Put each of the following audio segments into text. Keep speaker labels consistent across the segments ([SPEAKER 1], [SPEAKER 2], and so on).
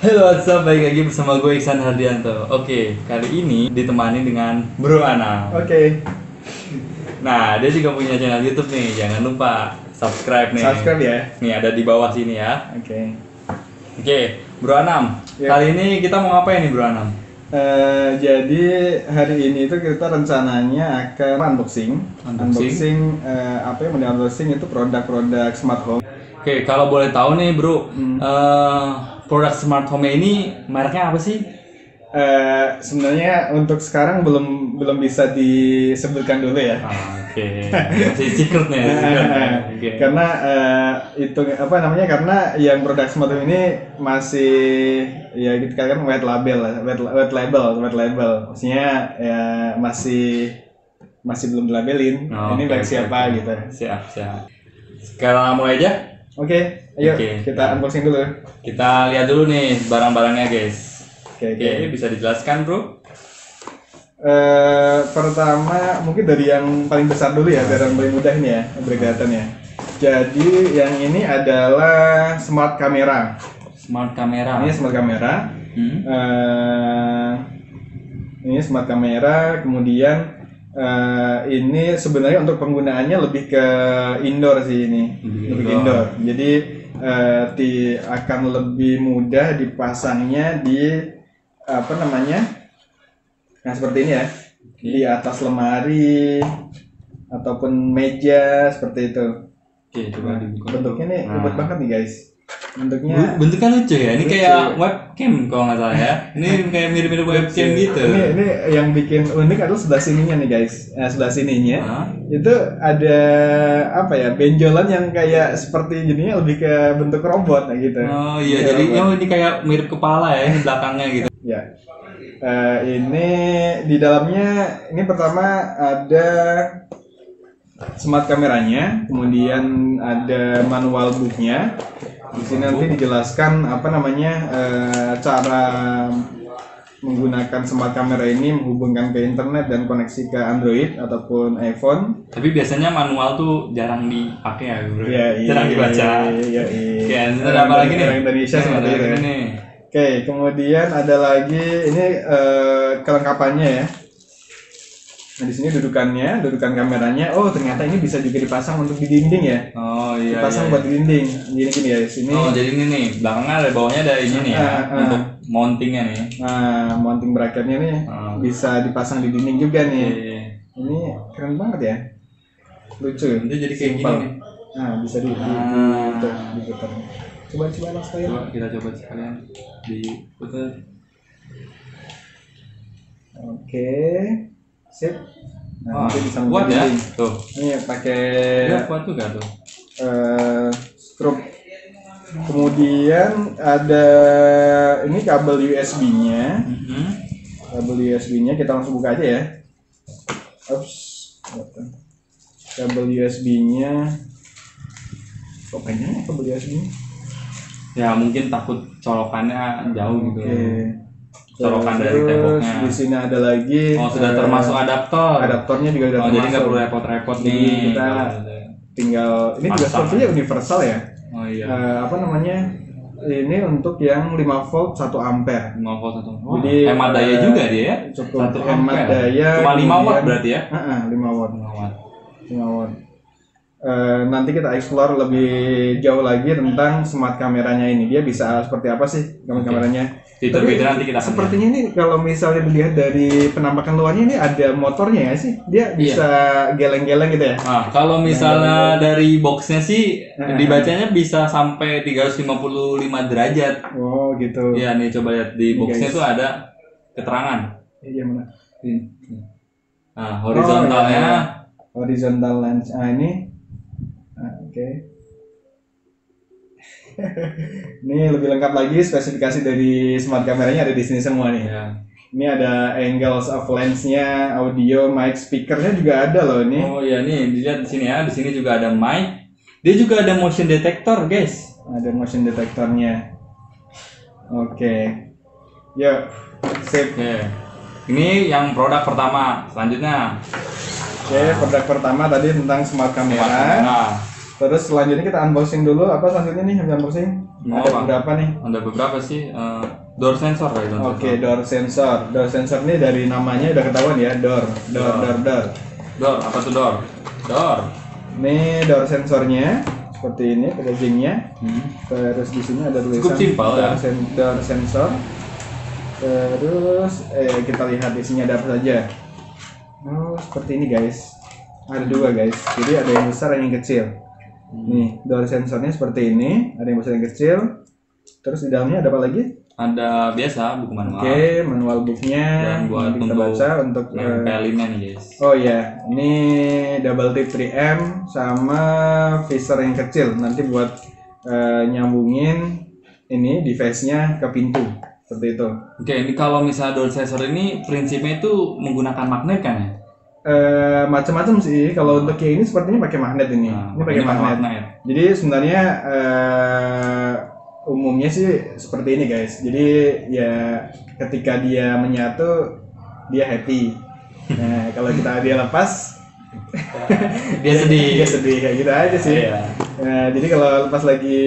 [SPEAKER 1] Halo, what's up? Balik lagi bersama gue Iksan Hardianto. Oke, kali ini ditemani dengan Bro Anam.
[SPEAKER 2] Oke.
[SPEAKER 1] Nah, dia juga punya channel YouTube nih. Jangan lupa subscribe nih.
[SPEAKER 2] Subscribe ya.
[SPEAKER 1] Nih ada di bawah sini ya.
[SPEAKER 2] Oke.
[SPEAKER 1] Oke, Bro Anam.
[SPEAKER 2] Ya.
[SPEAKER 1] Kali ini kita mau ngapain nih, Bro Anam?
[SPEAKER 2] Jadi hari ini itu kita rencananya akan unboxing. Apa yang mau di-unboxing itu produk-produk smart home.
[SPEAKER 1] Oke, kalau boleh tahu nih, Bro, produk smart home ini mereknya apa sih?
[SPEAKER 2] Sebenarnya untuk sekarang belum bisa disebutkan dulu ya.
[SPEAKER 1] Oke. Masih secret nih. Oke.
[SPEAKER 2] Karena itu apa namanya? Karena yang produk smart home ini masih ya kita katakan white label. Maksudnya ya masih belum dilabelin. Ini dari siapa gitu.
[SPEAKER 1] Siap. Sekarang mulai aja.
[SPEAKER 2] Oke, ayo kita unboxing dulu.
[SPEAKER 1] Kita lihat dulu nih barang-barangnya, guys.
[SPEAKER 2] Oke.
[SPEAKER 1] Bisa dijelaskan, Bro?
[SPEAKER 2] Pertama mungkin dari yang paling besar dulu ya, dari yang paling mudah ini ya, kelihatannya. Jadi yang ini adalah smart kamera.
[SPEAKER 1] Smart kamera.
[SPEAKER 2] Ini smart kamera. Ini smart kamera. Kemudian ini sebenarnya untuk penggunaannya lebih ke indoor sih ini, lebih ke indoor. Jadi akan lebih mudah dipasangnya di apa namanya? Nah seperti ini ya, di atas lemari ataupun meja seperti itu.
[SPEAKER 1] Oke, coba dibuka.
[SPEAKER 2] Bentuknya nih ribet banget nih guys. Bentuknya
[SPEAKER 1] lucu ya. Ini lucu. Kayak webcam kalau nggak salah ya. Ini kayak mirip-mirip webcam gitu.
[SPEAKER 2] Ini yang bikin unik adalah sebelah sininya nih guys. Sebelah sininya itu ada apa ya, benjolan yang kayak seperti jadinya lebih ke bentuk robot gitu.
[SPEAKER 1] Oh iya, jadi ini kayak mirip kepala ya, ini belakangnya gitu.
[SPEAKER 2] Ya. Ini di dalamnya ini pertama ada smart kameranya, kemudian ada manual booknya. Di sini nanti dijelaskan apa namanya cara menggunakan smart kamera ini menghubungkan ke internet dan koneksi ke Android ataupun iPhone.
[SPEAKER 1] Tapi biasanya manual tuh jarang dipakai ya, Bro.
[SPEAKER 2] Iya.
[SPEAKER 1] Jarang dibaca. Iya. Ada apa lagi nih?
[SPEAKER 2] Orang Indonesia seperti itu. Oke, kemudian ada lagi ini kelengkapannya ya. Nah di sini dudukan kameranya. Oh ternyata ini bisa juga dipasang untuk di dinding ya.
[SPEAKER 1] Oh iya.
[SPEAKER 2] Dipasang buat di dinding. Gini ya sini.
[SPEAKER 1] Oh jadi ini nih belakangnya ada, bawahnya ada ini nih ya untuk mountingnya nih.
[SPEAKER 2] Nah mounting bracketnya nih bisa dipasang di dinding juga nih.
[SPEAKER 1] Iya.
[SPEAKER 2] Ini keren banget ya. Lucu.
[SPEAKER 1] Nanti jadi kayak gini nih.
[SPEAKER 2] Nah bisa diputar. Coba langsung sekalian.
[SPEAKER 1] Coba kita coba sekalian diputar.
[SPEAKER 2] Oke. Sip. Nah, nanti bisa
[SPEAKER 1] kuat ya. Tuh.
[SPEAKER 2] Ini pakai
[SPEAKER 1] kuat juga tuh.
[SPEAKER 2] Skrup. Kemudian ada ini kabel USB-nya. Kabel USB-nya kita langsung buka aja ya. Ups. Kabel USB-nya. Kok panjangnya kabel USB-nya?
[SPEAKER 1] Ya mungkin takut colokannya jauh gitu. Colokan dari
[SPEAKER 2] terus
[SPEAKER 1] temboknya.
[SPEAKER 2] Di sini ada lagi.
[SPEAKER 1] Sudah termasuk adaptor.
[SPEAKER 2] Adaptornya juga udah termasuk.
[SPEAKER 1] Jadi nggak perlu repot-repot nih.
[SPEAKER 2] Kita tinggal ini juga sepertinya universal ya.
[SPEAKER 1] Oh iya.
[SPEAKER 2] Apa namanya? Ini untuk yang 5 volt 1 ampere.
[SPEAKER 1] 5 volt 1 ampere.
[SPEAKER 2] Jadi
[SPEAKER 1] hemat daya juga dia ya.
[SPEAKER 2] Cukup hemat daya.
[SPEAKER 1] Cuma 5 watt berarti ya?
[SPEAKER 2] 5 watt. 5 watt. Nanti kita explore lebih jauh lagi tentang smart kameranya ini. Dia bisa seperti apa sih kameranya?
[SPEAKER 1] Fitur-fitur nanti kita
[SPEAKER 2] sepertinya ini kalau misalnya dilihat dari penampakan luarnya ini ada motornya ya sih? Dia bisa geleng-geleng gitu ya?
[SPEAKER 1] Nah, kalau misalnya dari boxnya sih dibacanya bisa sampai 355 derajat.
[SPEAKER 2] Oh gitu.
[SPEAKER 1] Iya nih coba lihat di boxnya tuh ada keterangan.
[SPEAKER 2] Iya mana?
[SPEAKER 1] Nah horizontalnya.
[SPEAKER 2] Horizontal lens. Ini. Oke. Ini lebih lengkap lagi, spesifikasi dari smart kameranya ada di sini semua nih. Ini ada angles of lensnya, audio, mic, speakernya juga ada loh ini.
[SPEAKER 1] Oh iya nih, dilihat di sini ya. Di sini juga ada mic. Dia juga ada motion detector, guys.
[SPEAKER 2] Ada motion detectornya. Oke. Yuk, sip.
[SPEAKER 1] Ini yang produk pertama. Selanjutnya.
[SPEAKER 2] Oke, produk pertama tadi tentang smart kamera. Terus selanjutnya kita unboxing dulu. Apa selanjutnya nih yang unboxing?
[SPEAKER 1] Mau
[SPEAKER 2] Ada
[SPEAKER 1] apa?
[SPEAKER 2] beberapa nih.
[SPEAKER 1] Ada beberapa sih. Door sensor kali door
[SPEAKER 2] Oke,
[SPEAKER 1] sensor.
[SPEAKER 2] door sensor. Door sensor ini dari namanya udah ketahuan ya, door.
[SPEAKER 1] Door, apa tuh door? Door.
[SPEAKER 2] Ini door sensornya seperti ini packagingnya. Terus di sini ada tulisan
[SPEAKER 1] Cukup simpel ya.
[SPEAKER 2] door sensor. Terus kita lihat isinya ada apa saja. Oh, seperti ini guys. Ada dua guys. Jadi ada yang besar dan yang kecil. Nih, door sensornya seperti ini. Ada yang besar dan yang kecil. Terus di dalamnya ada apa lagi?
[SPEAKER 1] Ada biasa buku manual.
[SPEAKER 2] Oke, manual booknya.
[SPEAKER 1] Dan buat
[SPEAKER 2] Nanti kita baca untuk
[SPEAKER 1] nempelinnya nih guys.
[SPEAKER 2] oh ya, ini double tip 3M sama visor yang kecil. Nanti buat nyambungin ini device-nya ke pintu. Seperti itu.
[SPEAKER 1] Oke, ini kalau misalnya door sensor ini prinsipnya itu menggunakan magnet kan ya?
[SPEAKER 2] Macam-macam sih. Kalau untuk yang ini sepertinya pakai magnet ini.
[SPEAKER 1] Nah,
[SPEAKER 2] Ini pakai magnet. Jadi sebenarnya umumnya sih seperti ini guys. Jadi ya ketika dia menyatu dia happy. Nah kalau dia lepas
[SPEAKER 1] Dia sedih.
[SPEAKER 2] dia sedih kayak gitu aja sih.
[SPEAKER 1] Iya.
[SPEAKER 2] Nah, jadi kalau lepas lagi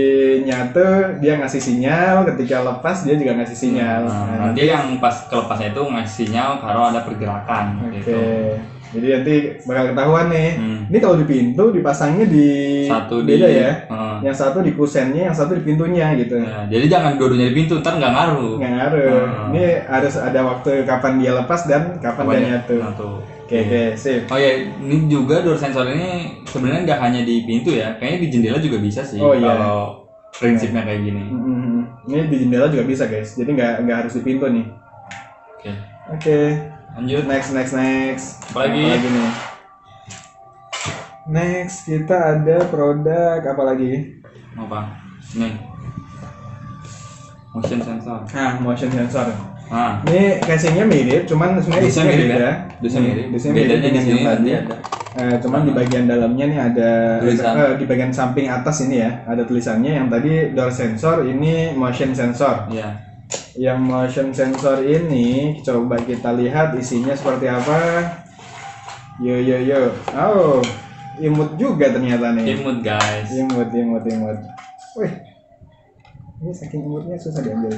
[SPEAKER 2] nyatu dia ngasih sinyal, ketika lepas dia juga ngasih sinyal.
[SPEAKER 1] Nah, nanti yang pas kelepasnya itu ngasih sinyal kalau ada pergerakan
[SPEAKER 2] Oke.
[SPEAKER 1] gitu.
[SPEAKER 2] Jadi nanti bakal ketahuan nih.
[SPEAKER 1] Hmm.
[SPEAKER 2] Ini kalau di pintu dipasangnya di
[SPEAKER 1] Satu
[SPEAKER 2] beda
[SPEAKER 1] di
[SPEAKER 2] ya.
[SPEAKER 1] Heeh.
[SPEAKER 2] Yang satu di kusennya, yang satu di pintunya gitu.
[SPEAKER 1] Nah, jadi jangan dua-duanya di pintu, ntar nggak ngaruh.
[SPEAKER 2] Nggak ngaruh. Ini harus ada waktu kapan dia lepas dan kapan dia nyatu.
[SPEAKER 1] Nah, tuh.
[SPEAKER 2] Oke, sip.
[SPEAKER 1] Oh ya, ini juga door sensor ini sebenarnya nggak hanya di pintu ya, kayaknya di jendela juga bisa sih.
[SPEAKER 2] Oh, iya.
[SPEAKER 1] Kalau prinsipnya kayak gini.
[SPEAKER 2] Ini di jendela juga bisa guys. Jadi nggak harus di pintu nih.
[SPEAKER 1] Oke.
[SPEAKER 2] Oke.
[SPEAKER 1] Lanjut.
[SPEAKER 2] Next.
[SPEAKER 1] Apa lagi?
[SPEAKER 2] nih? Next kita ada produk apa lagi?
[SPEAKER 1] Apa? Nih. Motion sensor.
[SPEAKER 2] Nah, motion sensor.
[SPEAKER 1] Nah,
[SPEAKER 2] Ini casingnya mirip, cuman sebenarnya
[SPEAKER 1] Dusnya
[SPEAKER 2] isinya
[SPEAKER 1] mirip
[SPEAKER 2] beda.
[SPEAKER 1] ya? Dusnya mirip.
[SPEAKER 2] Dusnya
[SPEAKER 1] Bedanya
[SPEAKER 2] mirip
[SPEAKER 1] di
[SPEAKER 2] dengan
[SPEAKER 1] sini
[SPEAKER 2] yang tadi.
[SPEAKER 1] nanti ada.
[SPEAKER 2] Cuman di bagian dalamnya nih ada
[SPEAKER 1] Tulisan.
[SPEAKER 2] di bagian samping atas ini ya, ada tulisannya. Yang tadi door sensor, ini motion sensor.
[SPEAKER 1] Iya.
[SPEAKER 2] Yang motion sensor ini coba kita lihat isinya seperti apa. Yo. Oh, imut juga ternyata nih.
[SPEAKER 1] Imut guys.
[SPEAKER 2] Imut. Wih, ini saking imutnya susah diambil.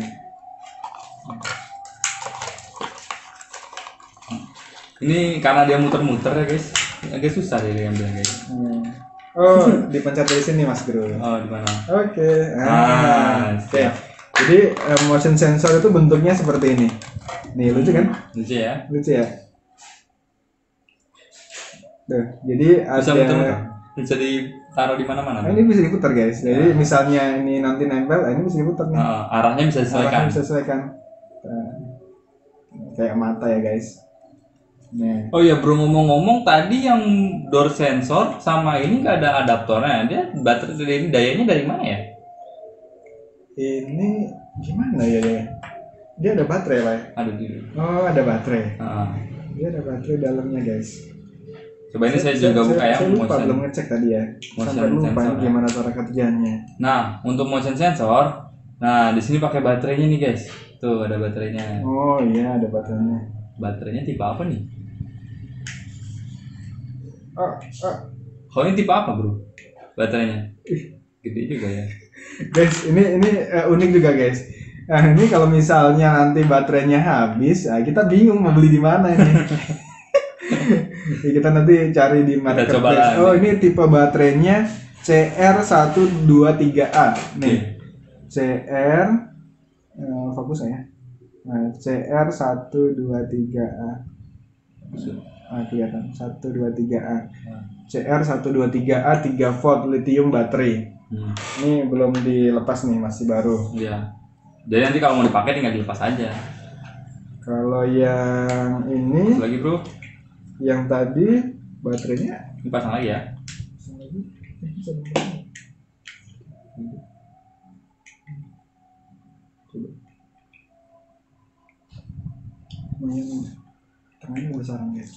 [SPEAKER 1] Ini karena dia muter-muter ya guys, agak susah dia diambil guys.
[SPEAKER 2] Oh, dipencet dari sini Mas Bro.
[SPEAKER 1] Oh, di mana?
[SPEAKER 2] Oke. Oke.
[SPEAKER 1] Siap.
[SPEAKER 2] Jadi motion sensor itu bentuknya seperti ini. Nih lucu kan?
[SPEAKER 1] Lucu ya.
[SPEAKER 2] Lucu ya. Tuh, jadi
[SPEAKER 1] Bisa
[SPEAKER 2] ada.
[SPEAKER 1] muter-muter. Bisa ditaruh di mana-mana.
[SPEAKER 2] Nah, ini bisa diputar guys. Jadi misalnya ini nanti nempel, ini bisa diputar nih.
[SPEAKER 1] Arahnya bisa disesuaikan.
[SPEAKER 2] Arahnya bisa disesuaikan. Kayak mata ya guys. Nah.
[SPEAKER 1] Oh iya bro, ngomong-ngomong tadi yang door sensor sama ini nggak ada adaptornya. Dia baterai ini dayanya dari mana ya?
[SPEAKER 2] Ini gimana ya dia? Dia ada baterai Pak.
[SPEAKER 1] Ada di.
[SPEAKER 2] Oh ada baterai.
[SPEAKER 1] Ah.
[SPEAKER 2] Dia ada baterai dalamnya guys.
[SPEAKER 1] Coba ini saya juga buka ya.
[SPEAKER 2] Saya lupa
[SPEAKER 1] Motion.
[SPEAKER 2] belum ngecek tadi ya.
[SPEAKER 1] Motion
[SPEAKER 2] Sampai lupa
[SPEAKER 1] sensor, ya.
[SPEAKER 2] gimana cara kerjanya.
[SPEAKER 1] Nah, untuk motion sensor, nah di sini pakai baterainya nih guys. Tuh ada baterainya.
[SPEAKER 2] Oh iya ada baterainya.
[SPEAKER 1] Baterainya tipe apa nih?
[SPEAKER 2] Oh.
[SPEAKER 1] Ini tipe apa bro? Baterainya? Gede juga ya.
[SPEAKER 2] Guys, ini unik juga guys. Nah, ini kalau misalnya nanti baterainya habis, kita bingung mau beli di mana ini. Ya, kita nanti cari di marketplace. Oh, ini tipe baterainya CR123A. Nih. CR fokus ya. Nah, CR123A. Kelihatan 123A. CR123A 3 volt lithium baterai. Ini belum dilepas nih, masih baru.
[SPEAKER 1] Iya. Jadi nanti kalau mau dipakai tinggal dilepas aja.
[SPEAKER 2] Kalau yang ini
[SPEAKER 1] Lagi bro,
[SPEAKER 2] yang tadi baterainya
[SPEAKER 1] dipasang lagi ya.
[SPEAKER 2] lumayan tengahnya besaran guys.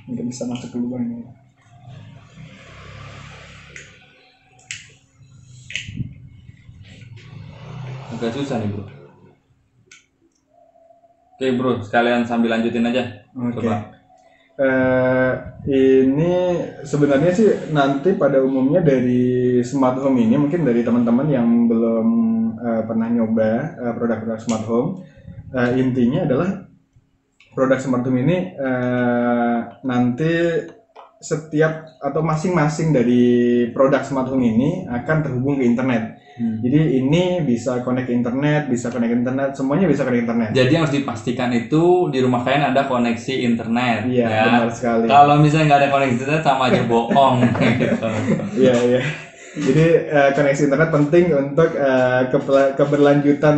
[SPEAKER 2] Nggak bisa masuk ke lubangnya.
[SPEAKER 1] Agak susah nih bro. Oke bro, sekalian sambil lanjutin aja.
[SPEAKER 2] Oke.
[SPEAKER 1] Coba.
[SPEAKER 2] ini sebenarnya sih nanti pada umumnya dari smart home ini, mungkin dari teman-teman yang belum pernah nyoba produk-produk smart home, intinya adalah produk smart home ini nanti setiap atau masing-masing dari produk smart home ini akan terhubung ke internet. Jadi ini bisa connect ke internet, semuanya bisa connect ke internet.
[SPEAKER 1] Jadi yang harus dipastikan itu di rumah kalian ada koneksi internet.
[SPEAKER 2] Iya,
[SPEAKER 1] ya.
[SPEAKER 2] benar sekali.
[SPEAKER 1] Kalau misalnya nggak ada koneksi internet sama aja bohong. Gitu.
[SPEAKER 2] Iya, iya. Jadi koneksi internet penting untuk keberlanjutan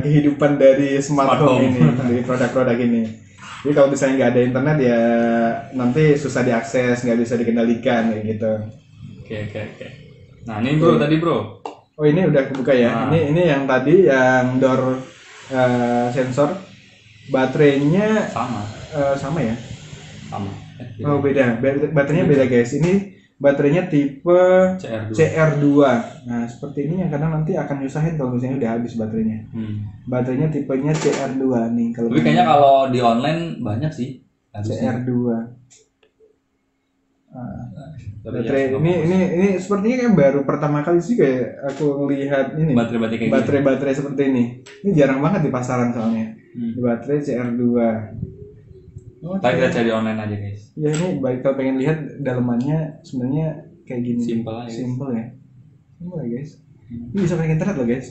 [SPEAKER 2] kehidupan dari smart home ini, dari produk-produk ini. Jadi kalau misalnya nggak ada internet ya nanti susah diakses, nggak bisa dikendalikan kayak gitu.
[SPEAKER 1] Oke. Nah ini bro, tadi bro.
[SPEAKER 2] Oh ini udah kebuka ya.
[SPEAKER 1] Nah.
[SPEAKER 2] Ini yang tadi yang door sensor, baterainya sama ya?
[SPEAKER 1] Sama.
[SPEAKER 2] Oh beda. Baterainya beda guys. Ini baterainya tipe CR2. Nah seperti ini yang kadang nanti akan nyusahin kalau misalnya udah habis baterainya. Baterainya tipenya CR2 nih.
[SPEAKER 1] Tapi kayaknya kalau di online banyak sih.
[SPEAKER 2] CR2. Baterai ini sepertinya kayak baru pertama kali sih kayak aku ngelihat ini baterai seperti ini. Ini jarang banget di pasaran soalnya. Baterai CR2.
[SPEAKER 1] Kita cari online aja guys.
[SPEAKER 2] Ya ini baik kalau pengen lihat dalemannya sebenarnya kayak gini.
[SPEAKER 1] Simple ya.
[SPEAKER 2] Simple ya guys. Ini bisa pakai internet loh guys.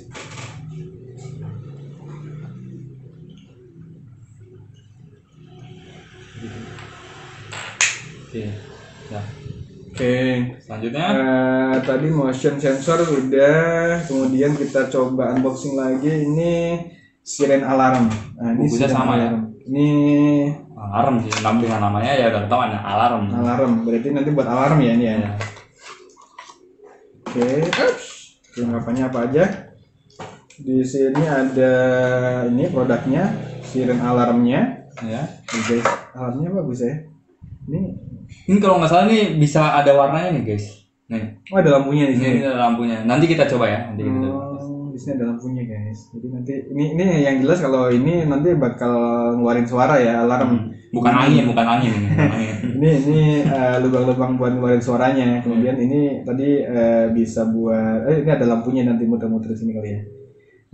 [SPEAKER 1] Oke. Nah.
[SPEAKER 2] Oke.
[SPEAKER 1] Selanjutnya.
[SPEAKER 2] Tadi motion sensor udah. Kemudian kita coba unboxing lagi. Ini siren alarm. Nah ini
[SPEAKER 1] bukunya sama
[SPEAKER 2] alarm. Ini
[SPEAKER 1] alarm sih, dengan namanya ya udah tahu ada alarm.
[SPEAKER 2] Alarm, berarti nanti buat alarm ya ini ya. Oke, perlengkapannya apa aja? Di sini ada ini produknya, siren alarmnya.
[SPEAKER 1] Ya.
[SPEAKER 2] Guys, alarmnya bagus ya.
[SPEAKER 1] Ini kalau nggak salah nih bisa ada warnanya nih guys. Nih.
[SPEAKER 2] Oh ada lampunya di sini.
[SPEAKER 1] Ini ada lampunya. Nanti kita coba ya.
[SPEAKER 2] Di sini ada lampunya guys. Jadi nanti ini yang jelas kalau ini nanti bakal ngeluarin suara ya alarm.
[SPEAKER 1] Bukan angin.
[SPEAKER 2] ini lubang-lubang buat ngeluarin suaranya. Kemudian ini tadi bisa buat ini ada lampunya nanti muter-muter sini kali ya.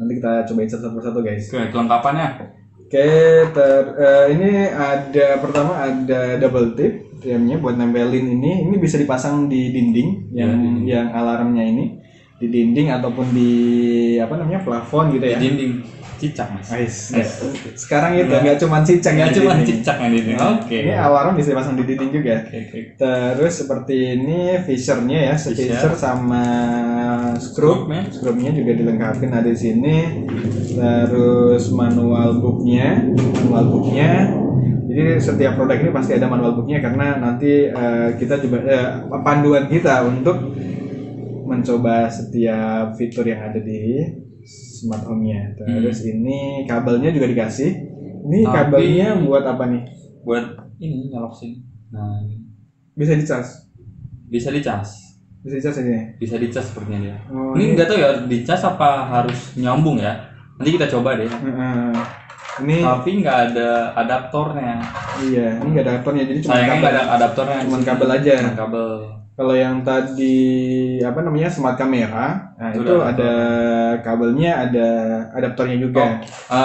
[SPEAKER 2] Nanti kita cobain satu persatu guys.
[SPEAKER 1] Oke, kelengkapannya.
[SPEAKER 2] Oke, ini pertama ada double tip remnya buat nempelin ini. Ini bisa dipasang di dinding yang alarmnya ini. Di dinding ataupun di plafon gitu ya.
[SPEAKER 1] Di dinding cicak mas.
[SPEAKER 2] Sekarang itu nggak cuma cicak ya.
[SPEAKER 1] Nggak cuma cicak yang di dinding. Oke.
[SPEAKER 2] Ini alarm bisa dipasang di dinding juga. Terus seperti ini fishernya ya, fisher sama scrubnya juga dilengkapi ada di sini. Terus manual booknya. Jadi setiap produk ini pasti ada manual booknya karena nanti kita coba panduan kita untuk mencoba setiap fitur yang ada di smart home-nya. Terus ini kabelnya juga dikasih. Ini kabelnya buat apa nih?
[SPEAKER 1] Buat ini nyolok sini. Nah,
[SPEAKER 2] bisa dicas.
[SPEAKER 1] Bisa dicas
[SPEAKER 2] ini.
[SPEAKER 1] Bisa dicas sepertinya dia. Ini nggak tahu ya dicas apa harus nyambung ya. Nanti kita coba deh. Ini tapi nggak ada adaptornya.
[SPEAKER 2] Iya, ini nggak ada adaptornya jadi cuma
[SPEAKER 1] kabel. Nggak ada adaptornya.
[SPEAKER 2] Cuma kabel aja.
[SPEAKER 1] Kabel.
[SPEAKER 2] Kalau yang tadi smart kamera, nah itu ada kabelnya, ada adaptornya juga.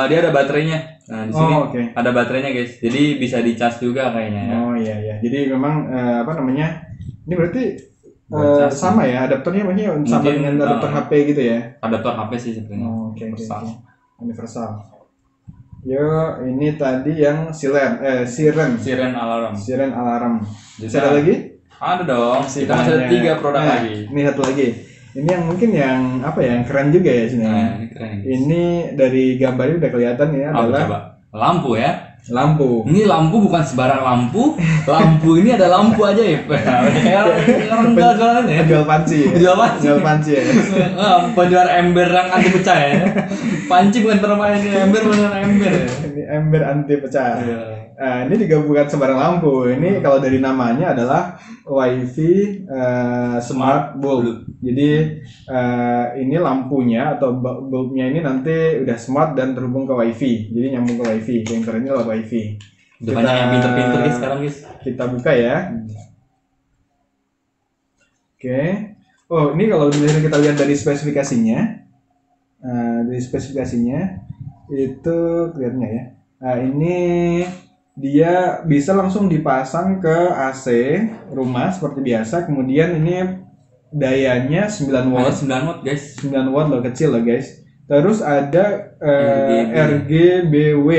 [SPEAKER 1] Dia ada baterainya. Nah di sini ada baterainya guys, jadi bisa dicas juga kayaknya ya.
[SPEAKER 2] Oh iya. Jadi memang ini berarti sama ya adaptornya, maksudnya sama dengan adaptor HP gitu ya?
[SPEAKER 1] Adaptor HP sih sebenarnya.
[SPEAKER 2] Universal. Yo, ini tadi yang siren alarm. Bisa ada lagi?
[SPEAKER 1] Ada dong. Kita masih ada 3 produk lagi.
[SPEAKER 2] Ini satu lagi. Ini yang mungkin yang keren juga ya sini.
[SPEAKER 1] Ini keren.
[SPEAKER 2] Ini dari gambarnya udah kelihatan ini adalah
[SPEAKER 1] lampu ya.
[SPEAKER 2] Lampu.
[SPEAKER 1] Ini lampu bukan sembarang lampu. Lampu ini ada lampu aja ya. Orang jualan ya.
[SPEAKER 2] Jual panci ya.
[SPEAKER 1] Penjual ember yang anti pecah ya. Panci bukan permain ember beneran ember.
[SPEAKER 2] Ini ember anti pecah. Ini juga bukan sembarang lampu. Ini kalau dari namanya adalah WiFi smart bulb. Jadi ini lampunya atau bulbnya ini nanti udah smart dan terhubung ke WiFi. Jadi nyambung ke WiFi. Yang kerennya adalah WiFi.
[SPEAKER 1] Udah banyak yang pinter-pinter guys sekarang guys.
[SPEAKER 2] Kita buka ya. Oke. Oh, ini kalau kita lihat dari spesifikasinya, itu kelihatannya ya. Nah, ini dia bisa langsung dipasang ke AC rumah seperti biasa. Kemudian ini dayanya 9 watt.
[SPEAKER 1] 9 watt guys.
[SPEAKER 2] 9 watt loh, kecil loh guys. Terus ada RGBW.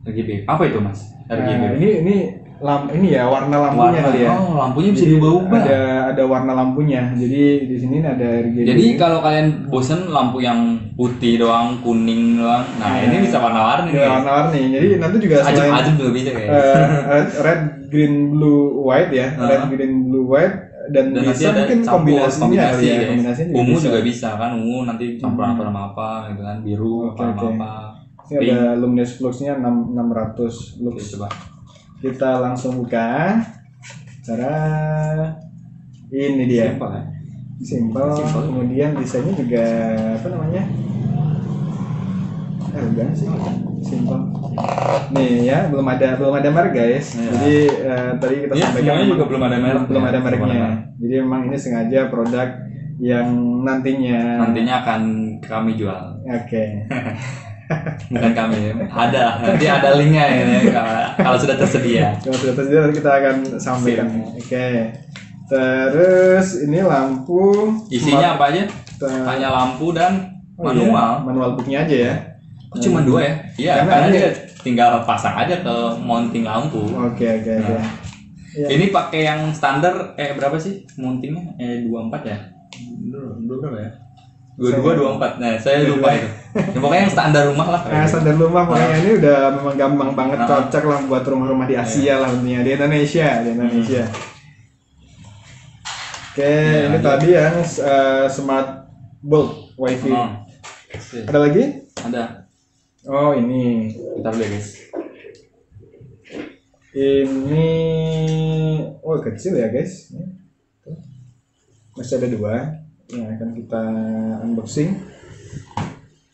[SPEAKER 1] RGB. Apa itu Mas? RGB.
[SPEAKER 2] Ini ya warna lampunya kali ya.
[SPEAKER 1] Oh, lampunya bisa diubah-ubah.
[SPEAKER 2] Ada warna lampunya. Jadi di sini ada RGB.
[SPEAKER 1] Jadi kalau kalian bosen lampu yang putih doang, kuning doang. Nah, ini bisa warna-warni.
[SPEAKER 2] Ya, warna-warni. Jadi nanti juga selain
[SPEAKER 1] ajib juga bisa kayak.
[SPEAKER 2] red, green, blue, white ya. Red, green, blue, white dan bisa mungkin kombinasinya kali ya. Kombinasinya
[SPEAKER 1] ungu juga bisa kan. Ungu nanti campur sama apa gitu kan. Biru apa.
[SPEAKER 2] Ini ada luminous flux-nya 600 lux.
[SPEAKER 1] Oke, coba.
[SPEAKER 2] Kita langsung buka. Cara ini dia. Simple. Kemudian desainnya juga apa namanya? Elegan sih. Simple. Nih ya, belum ada merek guys. Ya. Jadi tadi kita sampaikan
[SPEAKER 1] juga belum ada merek.
[SPEAKER 2] Belum ada mereknya. Jadi memang ini sengaja produk yang nantinya
[SPEAKER 1] akan kami jual.
[SPEAKER 2] Oke.
[SPEAKER 1] Bukan kami, nanti ada linknya ya kalau sudah tersedia.
[SPEAKER 2] Kalau sudah tersedia nanti kita akan sampaikan. Oke. Terus ini lampu.
[SPEAKER 1] Isinya apa aja? Hanya lampu dan manual.
[SPEAKER 2] Iya. Manual booknya aja ya.
[SPEAKER 1] Cuma 2 ya? Iya. Karena dia tinggal pasang aja ke mounting lampu.
[SPEAKER 2] Oke.
[SPEAKER 1] Nah, ya. Ini pakai yang standar berapa sih mountingnya? 24 ya? Berapa ya? 22, 24. Nah, saya lupa itu. Ya, pokoknya yang standar rumah lah.
[SPEAKER 2] Standar rumah pokoknya ini udah memang gampang banget, cocok lah buat rumah-rumah di Asia lah tentunya, di Indonesia. Oke, ini tadi yang smart bulb wifi. Ada lagi?
[SPEAKER 1] Ada.
[SPEAKER 2] Oh, ini.
[SPEAKER 1] Kita lihat guys.
[SPEAKER 2] Ini kecil ya guys. Masih ada 2 yang akan kita unboxing.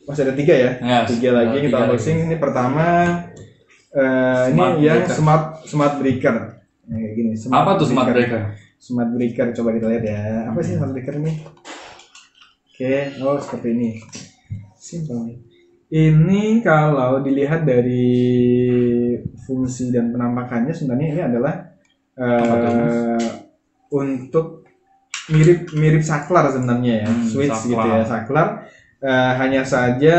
[SPEAKER 2] Masih ada 3 ya? 3 lagi kita unboxing. Ini pertama ini yang smart breaker. Kayak gini.
[SPEAKER 1] Apa tuh smart breaker?
[SPEAKER 2] Smart breaker, coba kita lihat ya. Apa sih smart breaker ini? Oke, seperti ini. Simple. Ini kalau dilihat dari fungsi dan penampakannya sebenarnya ini adalah untuk mirip saklar sebenarnya ya, switch saklar. Gitu ya, saklar. Hanya saja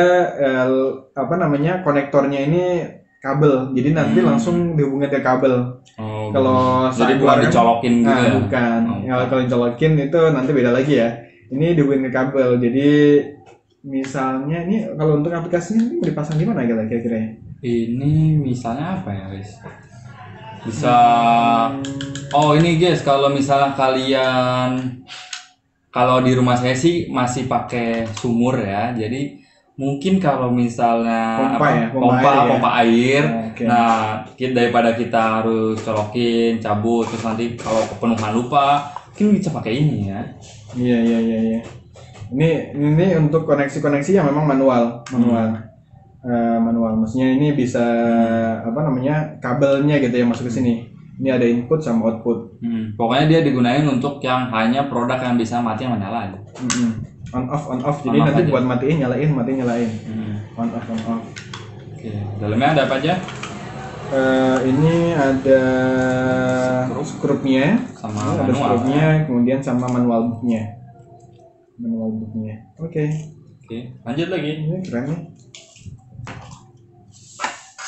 [SPEAKER 2] konektornya ini kabel, jadi nanti langsung dihubungkan ke kabel. Kalau
[SPEAKER 1] jadi bukan dicolokin gitu ya?
[SPEAKER 2] Bukan. Kalau dicolokin itu nanti beda lagi ya. Ini dihubungin ke kabel, jadi misalnya ini kalau untuk aplikasinya ini mau dipasang di mana kira-kira?
[SPEAKER 1] Ini misalnya apa ya guys? Bisa ini guys, kalau misalnya kalau di rumah saya sih masih pakai sumur ya, jadi mungkin kalau misalnya pompa air. Okay. Nah, daripada kita harus colokin, cabut, terus nanti kalau kepenuhan lupa, mungkin bisa pakai ini ya.
[SPEAKER 2] Iya. Ini untuk koneksi yang memang manual. Maksudnya ini bisa kabelnya gitu ya masuk ke sini. Ini ada input sama output.
[SPEAKER 1] Pokoknya dia digunain untuk yang hanya produk yang bisa mati sama nyala aja.
[SPEAKER 2] On off. Jadi nanti aja. Buat matiin nyalain. On off.
[SPEAKER 1] Oke. Dalamnya ada apa aja?
[SPEAKER 2] Ini ada skrunya,
[SPEAKER 1] sama
[SPEAKER 2] ada skrunya, kemudian sama manual booknya. Oke.
[SPEAKER 1] Lanjut lagi.
[SPEAKER 2] Ini keren nih.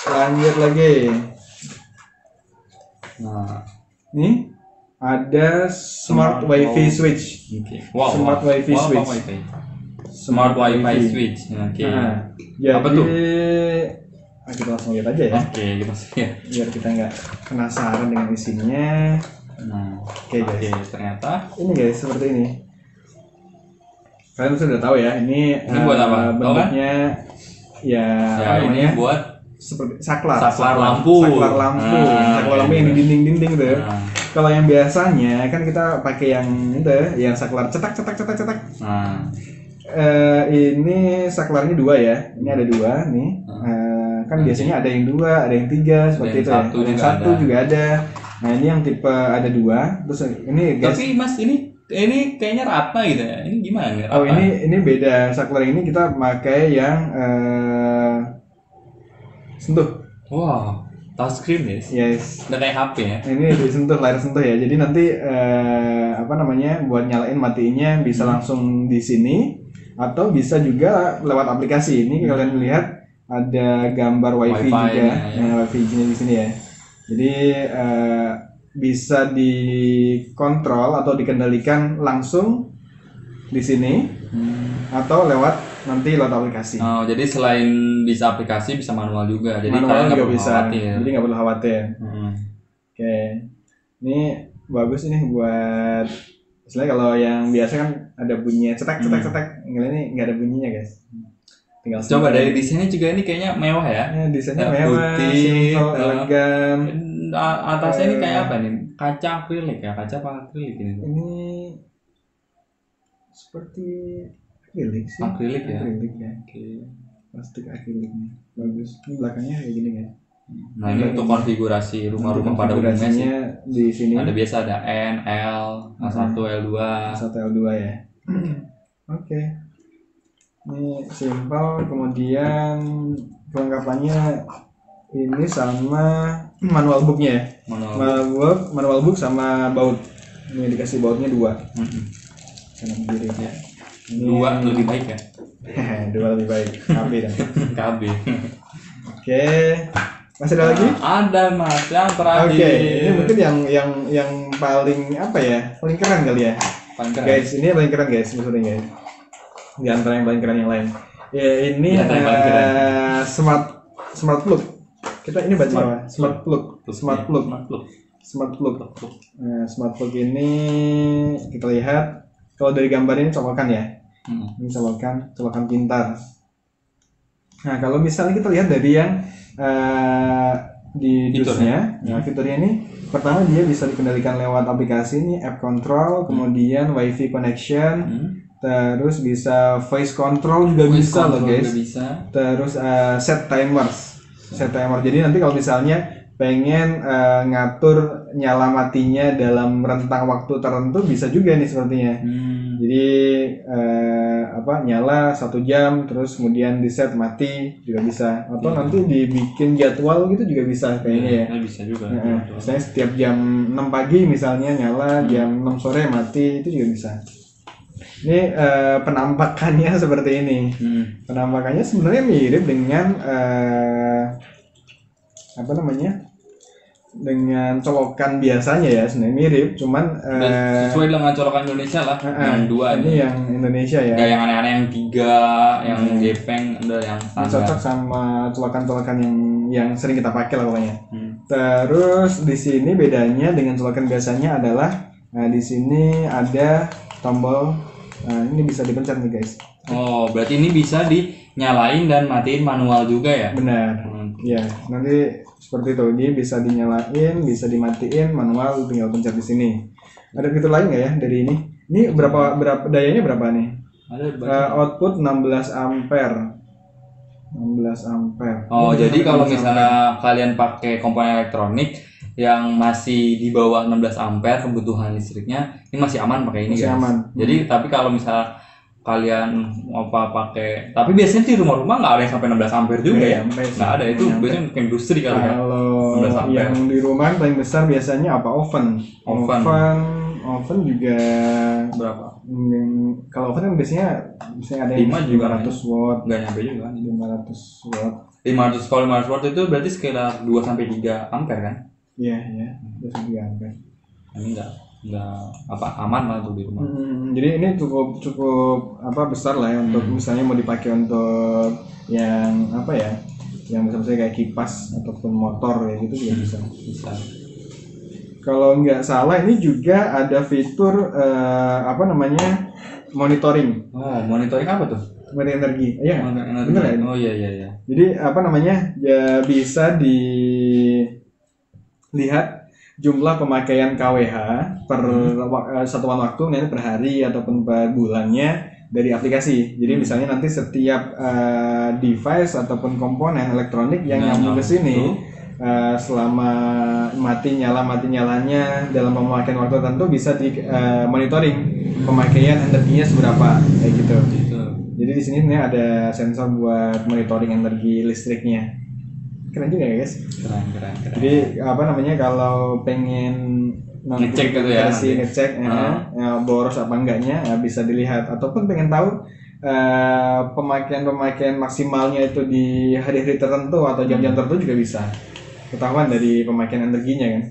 [SPEAKER 2] Lanjut lagi.
[SPEAKER 1] Nah,
[SPEAKER 2] ini ada smart wifi switch.
[SPEAKER 1] Wow,
[SPEAKER 2] smart wifi switch.
[SPEAKER 1] Smart wifi switch. Oke.
[SPEAKER 2] Nah, jadi,
[SPEAKER 1] apa tuh?
[SPEAKER 2] Kita langsung lihat aja ya.
[SPEAKER 1] Oke, kita lihat.
[SPEAKER 2] Biar kita nggak penasaran dengan isinya.
[SPEAKER 1] Nah,
[SPEAKER 2] oke guys.
[SPEAKER 1] Ternyata
[SPEAKER 2] ini guys seperti ini. Kalian sudah tahu ya, ini
[SPEAKER 1] buat apa?
[SPEAKER 2] Bentuknya
[SPEAKER 1] ini buat
[SPEAKER 2] seperti saklar
[SPEAKER 1] lampu.
[SPEAKER 2] Saklar lampu yang di dinding tuh. Kalau yang biasanya kan kita pakai yang saklar cetak. Ini saklarnya 2 ya. Ini ada 2 nih. kan biasanya ada yang 2, ada yang 3 seperti itu ya. Ada yang 1 juga ada. Nah ini yang tipe ada 2. Terus ini guys.
[SPEAKER 1] Tapi Mas ini kayaknya rata gitu ya. Ini gimana nih?
[SPEAKER 2] Oh ini beda. Saklar ini kita pakai yang sentuh.
[SPEAKER 1] Wow. Touchscreen ya?
[SPEAKER 2] Yes.
[SPEAKER 1] Udah kayak HP ya?
[SPEAKER 2] Ini disentuh, layar sentuh ya. Jadi nanti buat nyalain matiinnya bisa langsung di sini atau bisa juga lewat aplikasi. Ini kalian lihat ada gambar WiFi juga, ya. WiFi-nya di sini ya. Jadi bisa dikontrol atau dikendalikan langsung di sini atau lewat aplikasi.
[SPEAKER 1] Oh, jadi selain bisa aplikasi bisa manual juga. Jadi
[SPEAKER 2] manual juga bisa. Jadi nggak perlu khawatir. Oke. Ini bagus ini buat misalnya kalau yang biasa kan ada bunyinya cetek. Ini nggak ada bunyinya guys. Tinggal
[SPEAKER 1] coba dari desainnya juga ini kayaknya mewah ya.
[SPEAKER 2] Desainnya mewah, simple, elegan.
[SPEAKER 1] Atasnya ini kayak apa nih? Kaca akrilik ya? Kaca apa akrilik ini?
[SPEAKER 2] Ini seperti akrilik sih.
[SPEAKER 1] Akrilik ya.
[SPEAKER 2] Oke. Plastik akrilik nih. Bagus. Ini belakangnya kayak gini kan.
[SPEAKER 1] Nah, ini untuk konfigurasi rumah-rumah pada umumnya sih.
[SPEAKER 2] Di sini
[SPEAKER 1] ada biasa ada N, L, A1, L2.
[SPEAKER 2] A1, L2 ya. Oke. Ini simple, kemudian kelengkapannya ini sama manual booknya ya. Manual book sama baut. Ini dikasih bautnya 2. Kanan kiri ya.
[SPEAKER 1] Ini 2 lebih baik ya.
[SPEAKER 2] 2 lebih baik. KB dan
[SPEAKER 1] KB.
[SPEAKER 2] Oke. Masih ada lagi?
[SPEAKER 1] Ada Mas, yang terakhir.
[SPEAKER 2] Oke, ini mungkin yang paling apa ya? Paling keren kali ya.
[SPEAKER 1] Paling keren.
[SPEAKER 2] Guys, ini yang paling keren guys, maksudnya guys. Di antara yang paling keren yang lain. Ya ini smart plug. Kita ini baca apa? Smart plug. Smart plug ini kita lihat kalau dari gambar ini colokan ya. Ini colokan pintar. Nah, kalau misalnya kita lihat dari yang di dusnya, fiturnya ini pertama dia bisa dikendalikan lewat aplikasi ini, app control, kemudian WiFi connection, terus bisa voice control juga bisa loh guys. Terus set timer. Jadi nanti kalau misalnya pengen ngatur nyala matinya dalam rentang waktu tertentu bisa juga nih sepertinya. Jadi nyala 1 jam terus kemudian di set mati juga bisa, atau nanti dibikin jadwal gitu juga bisa kayaknya ya.
[SPEAKER 1] Bisa juga.
[SPEAKER 2] Misalnya setiap jam 6 pagi misalnya nyala, jam 6 sore mati, itu juga bisa. Ini penampakannya seperti ini. Penampakannya sebenarnya mirip dengan dengan colokan biasanya ya, sebenarnya mirip, cuman
[SPEAKER 1] sesuai dengan colokan Indonesia lah. Yang 2
[SPEAKER 2] ini yang Indonesia ya.
[SPEAKER 1] Gak yang aneh-aneh yang 3, yang gepeng, udah yang standar.
[SPEAKER 2] Cocok sama colokan-colokan yang sering kita pakai lah pokoknya. Terus di sini bedanya dengan colokan biasanya adalah di sini ada tombol. Ini bisa dipencet nih guys.
[SPEAKER 1] Oh, berarti ini bisa dinyalain dan matiin manual juga ya?
[SPEAKER 2] Benar. Ya, nanti seperti itu. Dia bisa dinyalain, bisa dimatiin manual, tinggal pencet di sini. Ada fitur lain nggak ya dari ini? Ini berapa dayanya berapa nih? Output 16 ampere. 16 ampere.
[SPEAKER 1] Oh, jadi kalau misalnya kalian pakai komponen elektronik yang masih di bawah 16 ampere kebutuhan listriknya, ini masih aman pakai ini,
[SPEAKER 2] masih
[SPEAKER 1] guys.
[SPEAKER 2] Aman.
[SPEAKER 1] Jadi tapi kalau misalnya kalian pakai, tapi biasanya di rumah-rumah nggak ada yang sampai 16 ampere juga ya, nggak ada, itu biasanya industri kali ya.
[SPEAKER 2] Kalau yang di rumah paling besar biasanya apa? Oven juga berapa? Kalau oven kan biasanya ada yang 500 watt,
[SPEAKER 1] nggak nyampe juga kan?
[SPEAKER 2] 500 watt.
[SPEAKER 1] 500 kalau 500 watt itu berarti sekitar 2 sampai 3 ampere kan?
[SPEAKER 2] Iya, 2 sampai 3 ampere.
[SPEAKER 1] Ini nggak aman lah tuh di rumah.
[SPEAKER 2] Jadi ini cukup besar lah ya untuk misalnya mau dipakai untuk yang yang misalnya kayak kipas ataupun motor ya gitu juga bisa. Kalau nggak salah ini juga ada fitur monitoring.
[SPEAKER 1] Oh, monitoring apa tuh?
[SPEAKER 2] Monitoring energi. Iya. Bener ya?
[SPEAKER 1] Oh iya.
[SPEAKER 2] Jadi ya bisa dilihat jumlah pemakaian kWh per satuan waktu, per hari ataupun per bulannya dari aplikasi. Jadi misalnya nanti setiap device ataupun komponen elektronik yang nyambung ke sini selama mati nyalanya dalam pemakaian waktu tertentu bisa di monitoring pemakaian energinya seberapa kayak gitu. Jadi di sini ada sensor buat monitoring energi listriknya. Keren juga ya guys.
[SPEAKER 1] Keren.
[SPEAKER 2] Jadi apa namanya kalau pengen
[SPEAKER 1] ngecek gitu ya,
[SPEAKER 2] ngecek boros apa enggaknya bisa dilihat, ataupun pengen tahu pemakaian maksimalnya itu di hari-hari tertentu atau jam-jam tertentu juga bisa ketahuan dari pemakaian energinya kan.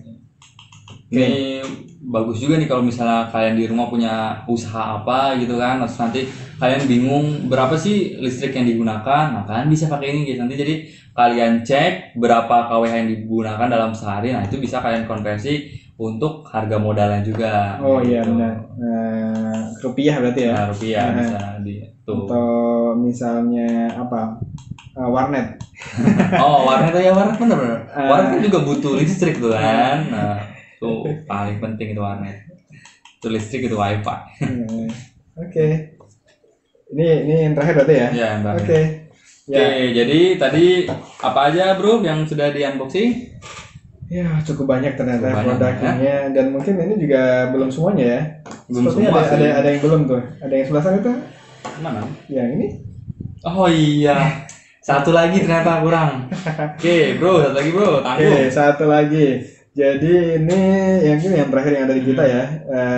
[SPEAKER 1] Ini bagus juga nih kalau misalnya kalian di rumah punya usaha apa gitu kan, terus nanti kalian bingung berapa sih listrik yang digunakan, nah kalian bisa pakai ini guys. Nanti jadi kalian cek berapa kWh yang digunakan dalam sehari, nah itu bisa kalian konversi untuk harga modalnya juga.
[SPEAKER 2] Oh iya benar. Rupiah berarti ya.
[SPEAKER 1] Rupiah bisa di tuh.
[SPEAKER 2] Atau misalnya apa? Warnet.
[SPEAKER 1] Warnet ya, warnet bener. Warnet juga butuh listrik tuh kan. Nah, tuh paling penting itu warnet. Itu listrik, itu wifi.
[SPEAKER 2] Oke. Ini yang terakhir berarti ya?
[SPEAKER 1] Iya, yang terakhir.
[SPEAKER 2] Oke.
[SPEAKER 1] Jadi tadi apa aja bro yang sudah di unboxing?
[SPEAKER 2] Ya cukup banyak ternyata produknya ya. Dan mungkin ini juga belum semuanya ya. Sepertinya ada yang belum tuh. Ada yang sebelah sana tuh?
[SPEAKER 1] Mana?
[SPEAKER 2] Yang ini?
[SPEAKER 1] Oh iya. Satu lagi ternyata kurang. Oke bro, satu lagi bro, tanggung.
[SPEAKER 2] Oke, satu lagi. Jadi ini yang terakhir yang ada di kita ya.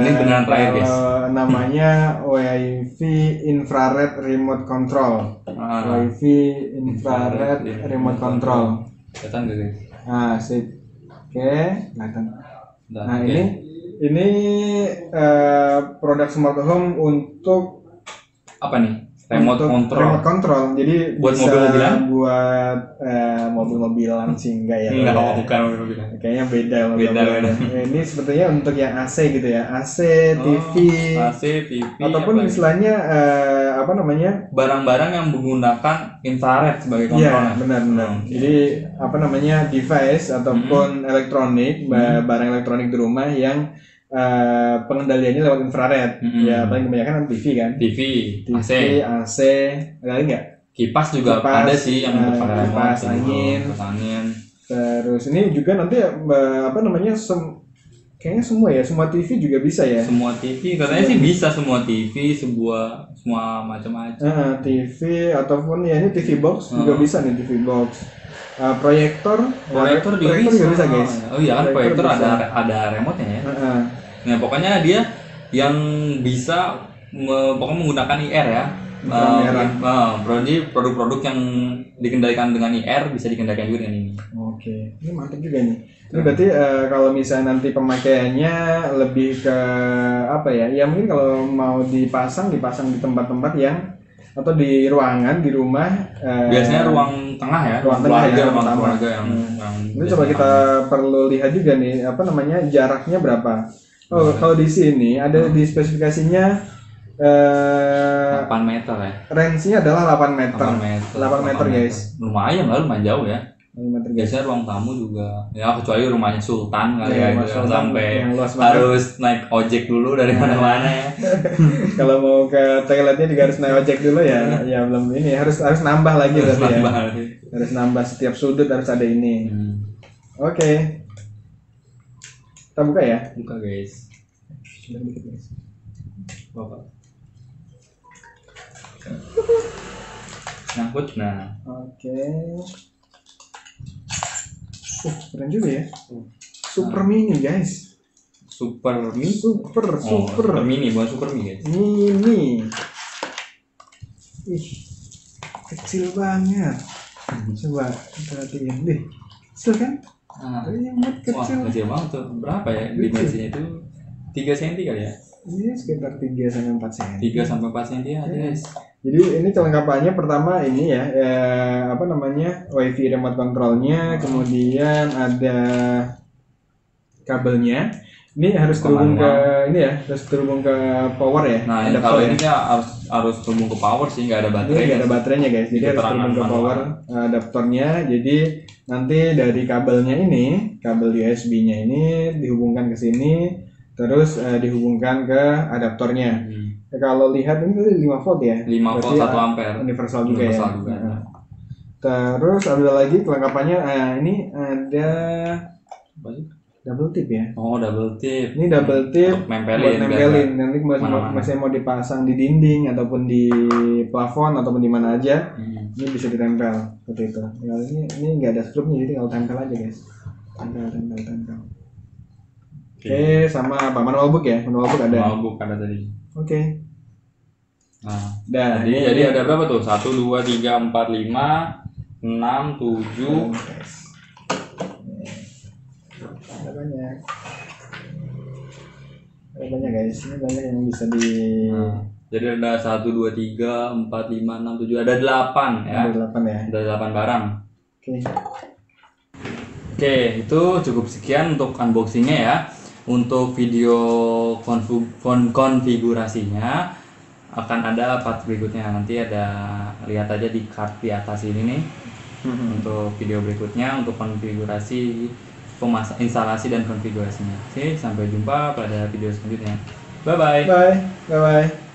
[SPEAKER 1] Ini beneran terakhir guys.
[SPEAKER 2] Namanya WiFi Infrared Remote Control. WiFi Infrared Remote Control.
[SPEAKER 1] Kelihatan gak guys?
[SPEAKER 2] Sip. Oke, kelihatan. Nah ini produk smart home untuk
[SPEAKER 1] apa nih? Remote
[SPEAKER 2] control. Jadi
[SPEAKER 1] buat
[SPEAKER 2] bisa
[SPEAKER 1] mobil-mobilan?
[SPEAKER 2] Buat mobil-mobilan sih enggak ya.
[SPEAKER 1] Enggak, bukan mobil-mobilan.
[SPEAKER 2] Kayaknya beda. Ini sepertinya untuk yang AC gitu ya. AC, TV. Ataupun istilahnya apa namanya?
[SPEAKER 1] Barang-barang yang menggunakan infrared sebagai kontrol.
[SPEAKER 2] Iya, benar. Jadi apa namanya? Device ataupun elektronik, barang elektronik di rumah yang pengendaliannya lewat infrared. Ya paling kebanyakan TV kan. TV, AC, ada lagi nggak?
[SPEAKER 1] Kipas juga ada sih yang
[SPEAKER 2] kipas angin. Terus ini juga nanti apa namanya? Kayaknya semua TV juga bisa ya.
[SPEAKER 1] Semua TV katanya sih bisa, semua TV, semua macam-macam.
[SPEAKER 2] TV ataupun ya ini TV box juga bisa nih, TV box. Proyektor juga bisa guys.
[SPEAKER 1] Oh iya kan, proyektor ada remote-nya ya. Nah pokoknya dia yang bisa pokoknya menggunakan IR ya. Produk-produk yang dikendalikan dengan IR bisa dikendalikan juga dengan ini.
[SPEAKER 2] Oke, ini mantap juga nih. Ini berarti kalau misalnya nanti pemakaiannya lebih ke apa ya? Ya mungkin kalau mau dipasang di tempat-tempat yang atau di ruangan di rumah.
[SPEAKER 1] Biasanya ruang tengah ya.
[SPEAKER 2] Ruang
[SPEAKER 1] keluarga yang
[SPEAKER 2] ini coba kita perlu lihat juga nih apa namanya jaraknya berapa. Kalau di sini ada di spesifikasinya
[SPEAKER 1] 8 meter ya.
[SPEAKER 2] Range-nya adalah 8 meter guys.
[SPEAKER 1] Lumayan jauh ya.
[SPEAKER 2] 8 meter guys.
[SPEAKER 1] Biasanya ruang tamu juga. Ya kecuali rumahnya sultan kali ya, sampai harus naik ojek dulu dari mana-mana ya.
[SPEAKER 2] Kalau mau ke toiletnya juga harus naik ojek dulu ya. Ya belum ini harus nambah lagi berarti ya. Harus nambah setiap sudut harus ada ini. Oke. Kita buka ya.
[SPEAKER 1] Buka guys.
[SPEAKER 2] Sudah dikit guys.
[SPEAKER 1] Bapak. Nyangkut nah.
[SPEAKER 2] Oke. Keren juga ya. Super mini guys.
[SPEAKER 1] Super mini.
[SPEAKER 2] Super
[SPEAKER 1] mini, bukan super mini guys.
[SPEAKER 2] Mini. Kecil banget. Coba perhatiin deh. Kecil kan?
[SPEAKER 1] Kecil banget tuh. Berapa ya dimensinya itu? 3 cm kali ya?
[SPEAKER 2] Iya sekitar 3-4 cm.
[SPEAKER 1] 3-4 cm ya guys.
[SPEAKER 2] Jadi ini kelengkapannya pertama ini ya, apa namanya WiFi remote controlnya, kemudian ada kabelnya. Ini harus terhubung ke ini ya, harus terhubung ke power ya.
[SPEAKER 1] Nah kalau ini harus terhubung ke power sih, nggak ada baterai.
[SPEAKER 2] Nggak ada baterainya guys, jadi harus terhubung ke power adaptornya. Jadi nanti dari kabelnya ini, kabel USB-nya ini dihubungkan ke sini. terus dihubungkan ke adaptornya. Kalau lihat ini 5 volt ya,
[SPEAKER 1] 5 volt 1 ampere
[SPEAKER 2] universal juga ya. Terus ada lagi kelengkapannya, ini ada double tip ya.
[SPEAKER 1] Oh, double tip.
[SPEAKER 2] Ini double tip
[SPEAKER 1] nempelin.
[SPEAKER 2] Nanti masih mau dipasang di dinding ataupun di plafon ataupun di mana aja. Ini bisa ditempel seperti itu. Ya, ini nggak ada strupnya, jadi tinggal tempel aja guys. Tempel. Oke, sama apa? Manual book ya? Manual book ada.
[SPEAKER 1] Manual book ada tadi.
[SPEAKER 2] Oke.
[SPEAKER 1] Nah, jadi ada berapa tuh? 1, 2, 3, 4, 5, 6, 7.
[SPEAKER 2] Ada banyak guys, ini banyak yang bisa di.
[SPEAKER 1] Jadi ada 1, 2, 3, 4, 5, 6, 7, ada 8 ya.
[SPEAKER 2] Ada 8 ya.
[SPEAKER 1] Ada 8 barang. Oke, itu cukup sekian untuk unboxingnya ya. Untuk video konfigurasinya akan ada part berikutnya, nanti ada, lihat aja di card di atas ini nih. Untuk video berikutnya untuk konfigurasi, instalasi dan konfigurasinya. Oke, sampai jumpa pada video selanjutnya. Bye bye.